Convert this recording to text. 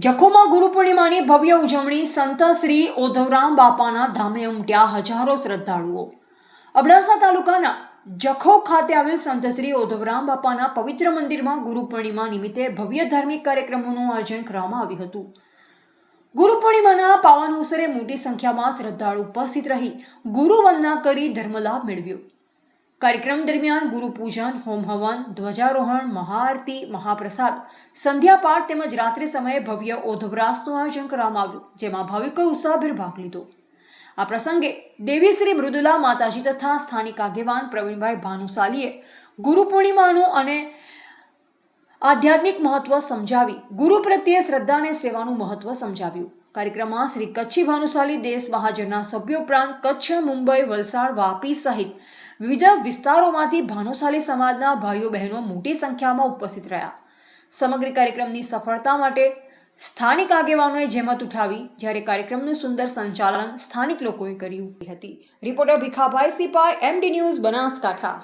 જખૌમાં ગુરુ પૂર્ણિમાની ભવ્ય ઉજવણી સંત શ્રી ઓધવરામ બાપાના ધામે ઉમટ્યા હજારો શ્રદ્ધાળુઓ। અબડાસા તાલુકાના જખૌ ખાતે આવેલ સંત શ્રી ઓધવરામ બાપાના પવિત્ર મંદિરમાં ગુરુ પૂર્ણિમા નિમિત્તે ભવ્ય ધાર્મિક કાર્યક્રમોનું આયોજન કરવામાં આવ્યું હતું। ગુરુ પૂર્ણિમાના પાવન અવસરે મોટી સંખ્યામાં શ્રદ્ધાળુ ઉપસ્થિત રહી ગુરુ વંદના કરી ધર્મલાભ મેળવ્યો। કાર્યક્રમ દરમિયાન ગુરુ પૂજન, હોમ હવન, ધ્વજારોહણ, મહાઆરતી, મહાપ્રસાદ, સંધ્યા પાઠ તેમજ રાત્રિ સમયે ભવ્ય ઓધવરાસનું આયોજન કરવામાં આવ્યું, જેમાં ભાવિકોએ ઉત્સાહભેર ભાગ લીધો। આ પ્રસંગે દેવી શ્રી મૃદુલા માતાજી તથા સ્થાનિક આગેવાન પ્રવીણભાઈ ભાનુશાલીએ ગુરુ પૂર્ણિમાનું અને આધ્યાત્મિક મહત્વ સમજાવી ગુરુ પ્રત્યે શ્રદ્ધા અને સેવાનું મહત્વ સમજાવ્યું। કાર્યક્રમમાં શ્રી કચ્છી ભાનુશાલી દેશ મહાજનના સભ્યો ઉપરાંત કચ્છ, મુંબઈ, વલસાડ, વાપી સહિત વિવિધ વિસ્તારોમાંથી ભાનુશાલી સમાજના ભાઈઓ બહેનો મોટી સંખ્યામાં ઉપસ્થિત રહ્યા। સમગ્ર કાર્યક્રમની સફળતા માટે સ્થાનિક આગેવાનોએ જહેમત ઉઠાવી, જ્યારે કાર્યક્રમનું સુંદર સંચાલન સ્થાનિક લોકોએ કર્યું હતી। Reporter Bhikhabhai Sipai, MD news, Banaskantha.